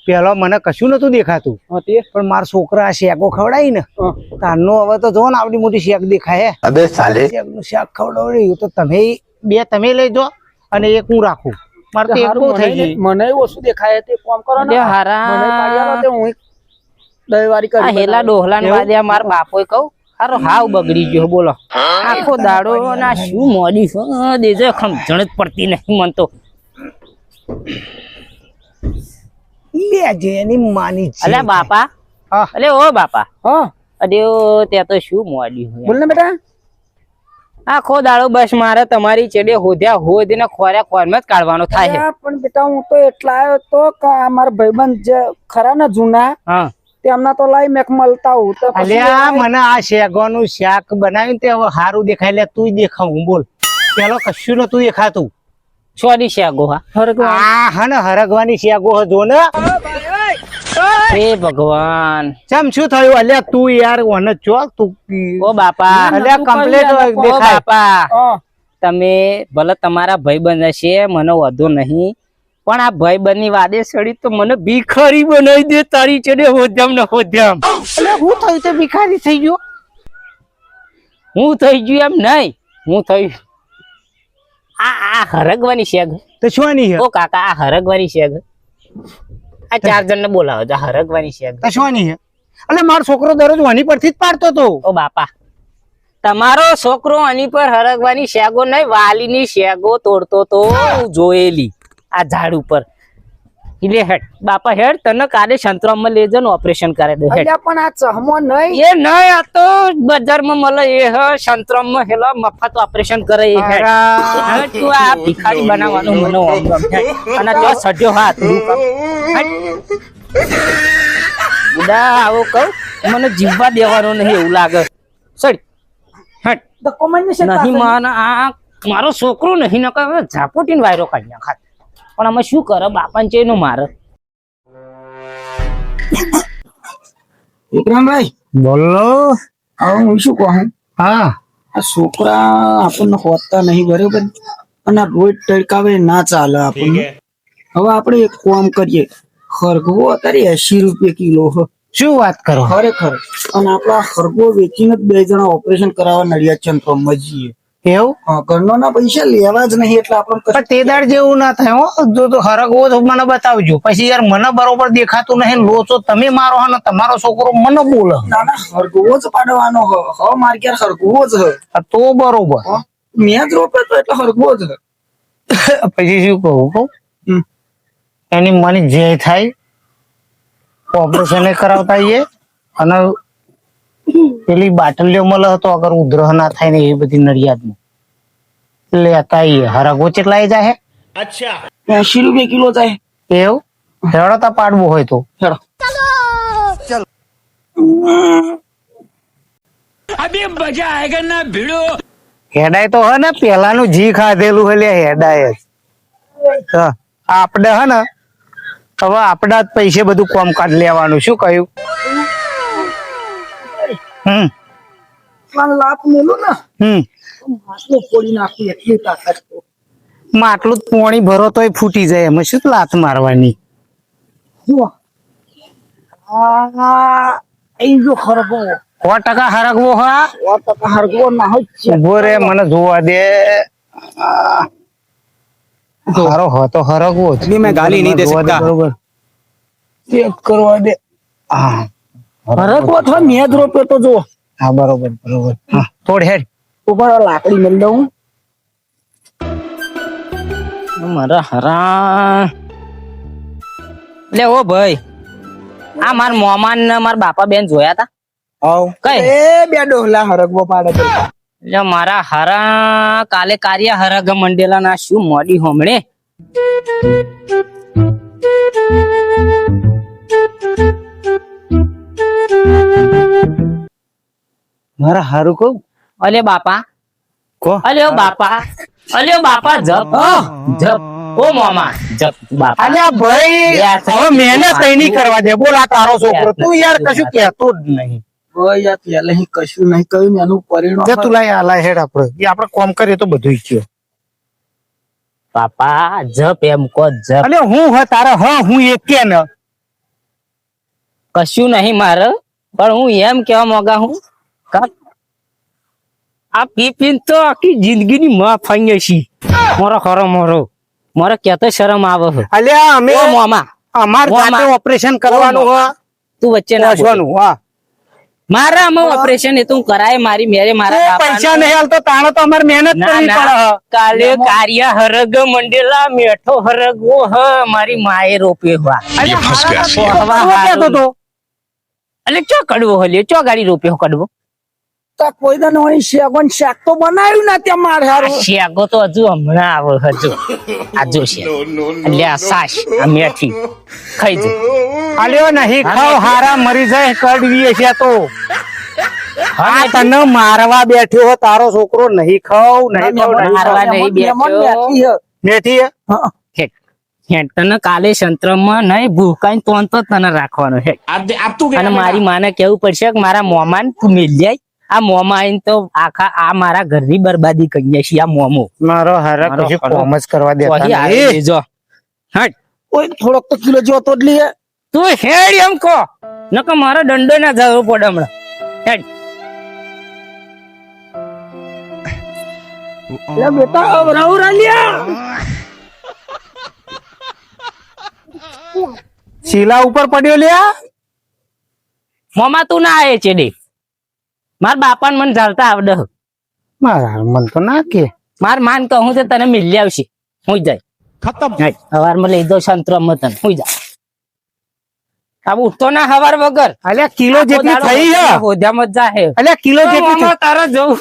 પેલો મને કશું નતું દેખાતું પણ મારા છોકરા શેકો ખવડાવી ને તારનો હવે તો જો ને આવડી મોટી શેક દેખાય અબે સાલે શેકનું શાક ખવડાવ્યું તો તમે લઈ જો અને એક હું રાખું મારે તો એક બહુ થઈ ગઈ મને ઓછું દેખાય તે કામ કરો ને હારા મને પાડી આલો તે હું દયવારી કરી હેલા ડોહલા ને વાદ્યા માર બાપોય કહું હારો હાવ બગડી ગયો બોલો આખો દાડો ના શું મોડી છો દેજો સમજણ જ પડતી નહીં મન તો લેજે એની માની છે અલ્યા બાપા અલે ઓ બાપા હા અરે ત્યાં તો શું મોડ્યું બોલ ને બેટા આખો દાડો બસ મારે તમારી ચેડે હોદ્યા હોદ ને ખોર્યા ખોરમાં જ કાઢવાનો થાય છે પણ બેટા હું તો એટલા આવ્યો તો કે મારા ભાઈબંધ જે ખરા ને જૂના હા તેમના તો લાઈ મેક મળતા હું તો અલ્યા મને આ શેકોનું શાક બનાવ્યું તે હવે સારું દેખાય લે તું દેખાવું બોલ પેલો કશું નતું દેખાતું સોરી શેગો હા આ હને હરગવાની શેકો જો ને હે ભગવાન ચમ શું થયું અલ્યા તું યાર ઓને ચો તું ઓ બાપા અલ્યા કમ્પ્લીટ ઓ દેખાય બાપા તમે ભલે તમારા ભાઈબંધ હશે મને વધુ નહીં પણ આ ભાઈબંધ ની વાદે સડી તો મને ભિખારી બનાવી દે તારી ચડે હોદ્યામ ને હોદ્યામ એટલે હું થયું તે ભિખારી થઈ ગયો હું થઈ ગયું એમ નહીં હું થયું આ હરગવાની શેગ તો શું ની ઓ કાકા આ હરગવાની શેગ આ 4 જણ ને બોલાવો તો હરગવાની શેગ તો શું ની એટલે મારો છોકરો દરરોજ વાની પરથી જ પાડતો તો ઓ બાપા તમારો છોકરો આની પર હરગવાની શેગો નહીં વાલીની શેગો તોડતો તો જોયેલી આ ઝાડ ઉપર એટલે હેડ બાપા હેડ તને કાલે સંતરામ માં લેજો ને ઓપરેશન કરે દે હેડ અલ્યા પણ આ ચહમો નહીં એ નહીં આ તો બજારમાં મળે એ હ સંતરામ માં હેલા મફત ઓપરેશન કરે એ હેડ હવે તું આ ભિખારી બનાવવાનું મને અને જો સડ્યો હાથ બુડા આવો કહું મને જીવવા દેવાનો નહીં એવું લાગે સડ હટ ધક્કો મારીને છે નહીં માના આ મારો છોકરો નહીં ન કહે ઝાપોટીને વાયરો કાઢી નાખા પણ અમે શું કરે બાપાને ચેનો મારે વિક્રમભાઈ બોલો હવે હું શું કહું હા આ છોકરા આપણને હોતા નહીં બરોબર અને રોજ ટડકાવે ના ચાલે આપણને હવે આપણે એક કામ કરીએ ખરગવો અત્યારે 80 રૂપિયા કિલો શું વાત કરો ખરેખર અને આપડા ખરગવો વેચીને જ 2 જણા ઓપરેશન કરાવવા નડિયાદ ચંદ્રમાં જઈએ એવું ઘરના પૈસા લેવા જ નહીં એટલે આપણે પણ તે દાડ જેવું ના થાય હો જો તો હરગવો તો મને બતાવજો પછી યાર મને બરોબર દેખાતું નહીં લોચો તમે મારો હે ને તમારો છોકરો મને બોલે ના ના ખરગવો જ પાડવાનો હ માર ઘેર ખરગવો જ હ તો બરોબર મેં જ રોપ્યો તો એટલે ખરગવો જ હ પછી શું કહું એની મને જે થાય ઓપરેશન કરાવતા આવીએ અને પેલી બાટલીઓ મળે તો અગર ઉધરહ ના થાય ને એ બધી નડિયાદમાં લેતા આવીએ હરગવો કેટલા જાય અચ્છા 80 રૂપિયા કિલો જાય એવું હેડો તા પાડવું હોય તો હેડો अभी मजा आएगा ना भिड़ो હેડાય તો હે ને પેલાનું જી ખાધેલું હે લે હેડાય જ આપણે હે ને હવે આપડા જ પૈસે બધું કામ કાઢ લેવાનું શું કહ્યું લાખ મેલું ને માટલું ફોડી નાખી એટલી તાકાત માટલું જ પોણી ભરો તોય ફૂટી જાય એમાં શું લાત મારવાની એ જો ખરગવો 100% હરગવો હા હરગવો ના હોય છે ઉભો રે મને જોવા દે હારો હતો હરગવો જ मैं गाली नहीं दे सकता બરોબર ચેક કરવા દે હા હરગવો અથવા મેં જ રોપ્યો તો જો હા બરોબર બરોબર હા થોડ હેડ ઉપર લાકડી મળી દઉં મારા હરા લે ઓ ભાઈ આ માર મોમાન ને માર બાપા બેન જોયા તા કઈ એ બે ડોહલા હરગવો પાડે તો એટલે મારા હરા કાલે કાર્ય હરગ મંડેલા ના શું મોડી હોમણે મારા હારું કહું અલે બાપા કો અલ્યો બાપા જપ જપ ઓ મોમા જપ બાપા અલ્યા ભાઈ હવે મહેનત કઈ નહીં કરવા દે બોલ આ તારો છોકરો તું યાર કશું કહેતો જ નહીં યાર પેલા કશું નહીં કહ્યું ને એનું પરિણામ જે તું લાય આલા હેડ આપણે એ આપણે કામ કરીએ તો બધું ઈચ્છ્યો બાપા જપ એમ કો જપ અલે હું હ તારા હ હું એક કે ન કશું નહીં મારે, પણ હું એમ કેવા માંગા હું કાક આ પીપીન તો આખી જિંદગીની માં ફાઈ છી મારો ખરો મારે કેતો શરમ આવે છે. અલ્યા અમે ઓ મોમા અમાર જાતે મામા. ઓપરેશન કરવાનું હ તું વચ્ચે ના બોલ. પહોંચવાનું હા મારા આમાં ઓપરેશન એ તો હું કરાય મારી મેરે મારા તો બાપાનું. પૈસા નહીં હાલતો તાણે તો અમારે મહેનત ના કરવી ના પડે કાલે કાર્ય હરગ મંડેલા મેઠો હરગવો હ મારી માએ રોપે હવા કહેતો તો એટલે ચો કડવો હલ્યો ચો ગાડી રોપ્યો કડવો તો કોઈ દાડો વળી શેગો ને શાક તો બનાવ્યું ના ત્યાં મારે આ હારું શેગો તો હજુ હમણાં આવે હજુ આ જો છે એટલે આ સાસ આ મેથી ખાઈ જો અલ્યો નહીં ખાવ હારા મરી જાય કડવી છે તો હા તને મારવા બેઠ્યો હો તારો છોકરો નહીં ખાવ નહીં ખાવ નહીં મારવા ખાવ. નહીં બેઠ્યો. મેથી હે? હેટ હેટ તને કાલે સંતરામમાં નહીં ભૂકાઈને તોન તો તને રાખવાનો હેટ અને મારી માને કેવું પડશે કે મારા મોમાને તું મિલ જાય આ મોમા આઈને તો આખા આ મારા ઘરની બરબાદી કરી છે આ મોમો મારો હારા મારો કશું હારો. કોમ જ કરવા દેતા વહી નહીં. આવી જો હટ કોઈ થોડોક તો કિલો જોતો જ લઈએ તું હેડ એમ કહો નકર મારો દંડો ના જવો પડે હમણાં હેડ એટલે બેટા અવરાવ રાલિયા શીલા ઉપર પડ્યો લ્યા મોમા તું ના આવે છે દે મારા બાપાને મને ચાલતા આવડે હ. મારા મન તો ના કે માર માન કહું તો તને મિલી આવશે હું જાય ખતમ હવારમાં લઈ દઉં સંતરામમાં તને હું જાય આ ઉઠતો ના હવાર વગર અલ્યા કિલો જેટલી થઈ છે હોદ્યામાં જ જાહે અલ્યા કિલો જેટલી મોમા તારા જવું